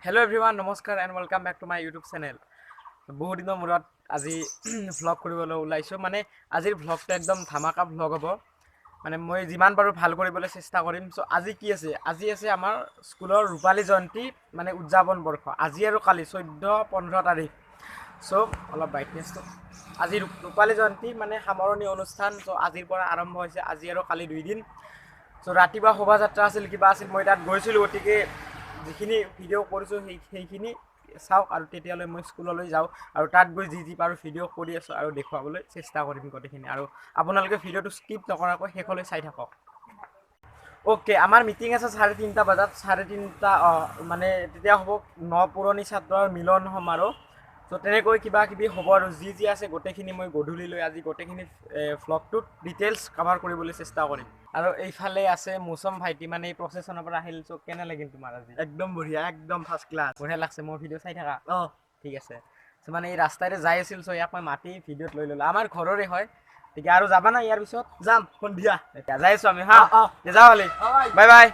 Hello everyone, namaskar and welcome back to my YouTube channel. বহুত দিনৰ মূৰত আজি ভ্লগ কৰিবলৈ ওলাইছো মানে আজিৰ ভ্লগটো একদম ধামাকা ভ্লগ হ'ব মানে মই যিমান পাৰো ভাল কৰিবলৈ চেষ্টা কৰিম সো আজি কি আছে আজি আছে আমাৰ স্কুলৰ ৰূপালী জয়ন্তী মানে উদযাপন বৰ্ষ আজি আৰু কালি 14-15 তাৰিখ সো অলপ ব্ৰাইটনেছটো আজি ৰূপালী জয়ন্তী মানে সামৰণি অনুষ্ঠান সো আজিৰ পৰা আৰম্ভ হৈছে আজি আৰু কালি 2 দিন সো ৰাতিবা শোভাযাত্ৰা আছিল কিবা আছিল মই তাত গৈছিলো গতিকে যিখিনি ভিডিঅ' কৰিছো সেইখিনি চাওক আৰু তেতিয়ালৈ মই স্কুললৈ যাওঁ আৰু তাত গৈ যি পাৰো ভিডিঅ' কৰি আছো আৰু দেখুৱাবলৈ চেষ্টা কৰিম গটেখিনি আৰু আপোনালোকে ভিডিঅ'টো স্কিপ নকৰাকৈ শেষলৈ চাই থাকক ওকে আমাৰ মিটিং আছে 3:30 বজাত 3:30 মানে তেতিয়া হ'ব পুৰণি ছাত্ৰৰ মিলন সমাৰোহ সো তেনেকৈ কিবা কিবি হ'ব আৰু যি আছে গটেখিনি মই গধূলি লৈ আজি গটেখিনি ভ্লগটোত ডিটেইলছ কভাৰ কৰিবলৈ চেষ্টা কৰিম আৰু এইফালে আছে মুছম ভাইটি মানে এই প্ৰসেছনৰ পৰা আহিল সো কেনে লাগিল তোমাৰ আজি একদম বঢ়িয়া একদম ফাৰ্ষ্ট ক্লাছ বঢ়িয়া লাগছে মোৰ ভিডিঅ' চাই থাকা ঠিক আছে সো মানে এই ৰাস্তাৰে যাই আছিল সো ইয়াক মই মাতি ভিডিঅ'ত লৈ ললো আমাৰ ঘৰৰে হয় ঠিক আৰু যাবা না ইয়াৰ পিছত যাম সন্ধিয়া এতিয়া যাই আছো আমি হা যাও হলি bye bye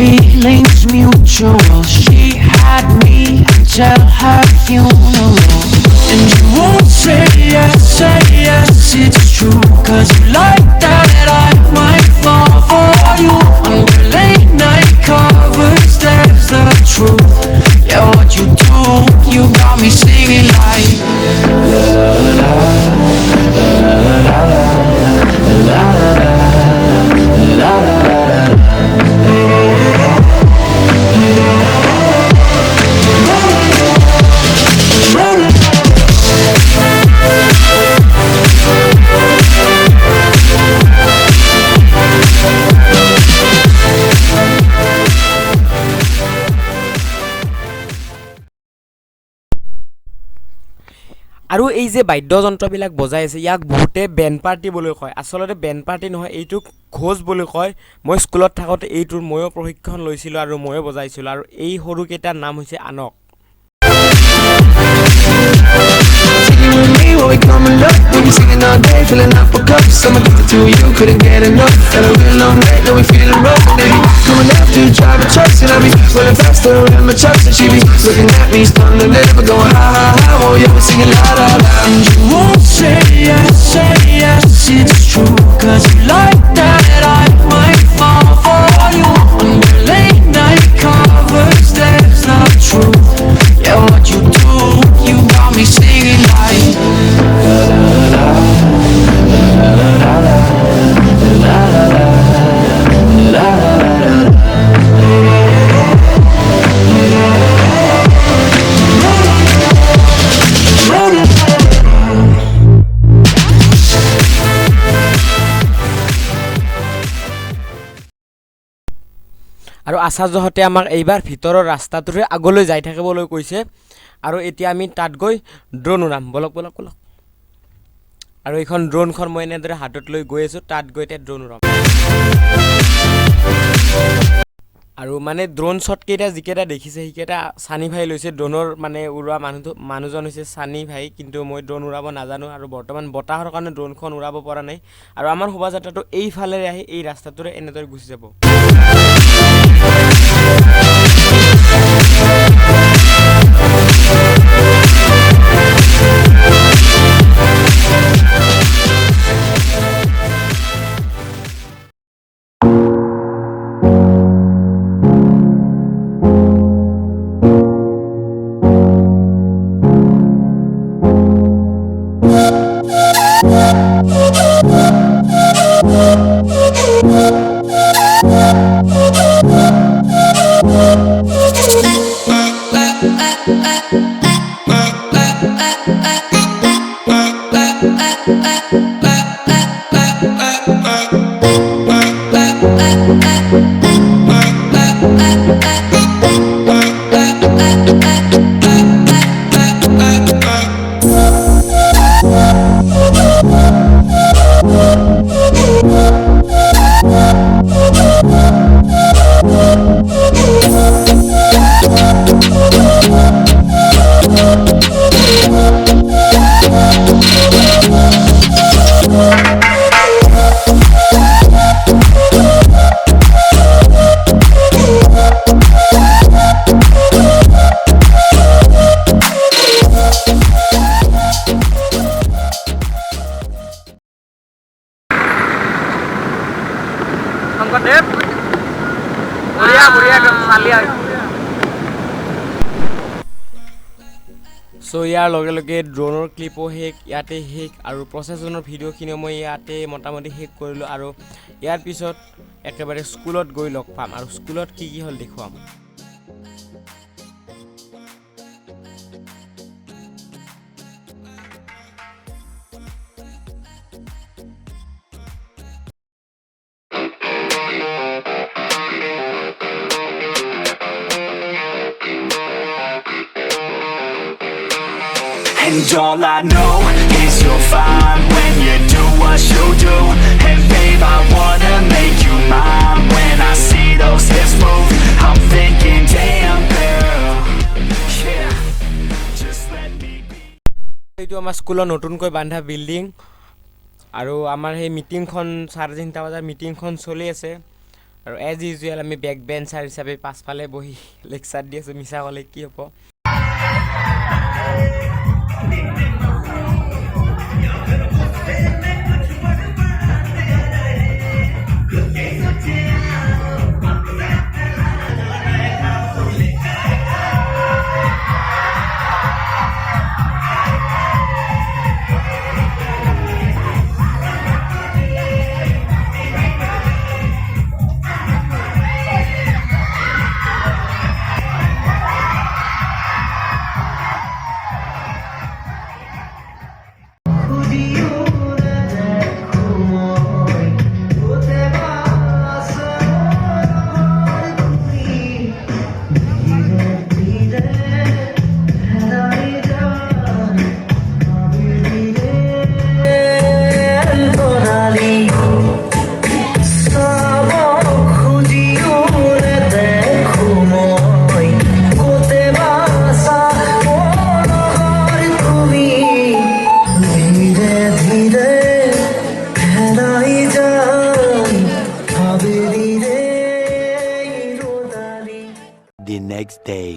Feelings mutual. She had me until her funeral. And you won't say yes, it's true. Cause you like that I might fall for you. On your late night covers, there's the truth. Yeah, what you do, you got me singing like la la la la la la la la. আৰু এই যে বাদ্যযন্ত্ৰবিলাক বজাই আছে ইয়াক বহুতে band party বুলি কয় আসলতে band party নহয় এইটোক ঘোষ বুলি কয় মই স্কুলত থাকোতে এইটোৰ ময়ো প্ৰশিক্ষণ লৈছিলোঁ আৰু ময়ো বজাইছিলোঁ আৰু এই সৰু কেইটাৰ নাম হৈছে আনক when we come in love. We be singing all day, filling up our cups. I'm addicted to you, couldn't get enough. Got a real long night, now we feeling rough. And they be coming after, driving trucks, and I be running faster around my trucks. And she be looking at me, stunned and never going ha ha ha. Oh yeah, we singing la la la. And you won't say yes, it's true. Cause you like that I might fall for you. On your late night covers, that's not true. Yeah, what you do, you got me singing like la la la la la la la la আৰু আচাৰ্যহঁতে আমাক এইবাৰ ভিতৰৰ ৰাস্তাটোৰে আগলৈ যাই থাকিবলৈ কৈছে আৰু এতিয়া আমি তাত গৈ ড্ৰোন উৰাম বলক বলক বলক আৰু এইখন ড্ৰোনখন মই এনেদৰে হাতত লৈ গৈ আছোঁ তাত গৈ এতিয়া ড্ৰোন উৰাম আৰু মানে ড্ৰোন শ্বট কেইটা যিকেইটা দেখিছে সেইকেইটা সানি ভাই লৈছে ড্ৰোনৰ মানে উৰুৱা মানুহজন হৈছে সানি ভাই কিন্তু মই ড্ৰোন উৰাব নাজানো আৰু বৰ্তমান বতাহৰ কাৰণে ড্ৰোনখন উৰাব পৰা নাই আৰু আমাৰ শোভাযাত্ৰাটো এইফালেৰে আহি এই ৰাস্তাটোৰে এনেদৰে গুচি যাব সো ইয়াৰ লগে লগে ড্ৰোনৰ ক্লিপো শেষ ইয়াতে শেষ আৰু প্ৰচেছনৰ ভিডিঅ'খিনিও মই ইয়াতে মোটামুটি শেষ কৰিলোঁ আৰু ইয়াৰ পিছত একেবাৰে স্কুলত গৈ লগ পাম আৰু স্কুলত কি কি হ'ল দেখুৱাম And all I know is you're fine when you do what you do. And babe, I wanna make you mine. When I see those hips move, I'm thinking, damn girl, yeah, just let me be. এইটো আমাৰ স্কুলৰ নতুনকৈ বান্ধা building আৰু আমাৰ সেই মিটিংখন 3:30 বজাৰ মিটিংখন চলি আছে আৰু এজ ইউজুৱেল আমি বেক বেঞ্চাৰ হিচাপে পাছফালে বহি লেকচাৰ দি আছোঁ মিছা ক'লে কি হ'ব next day.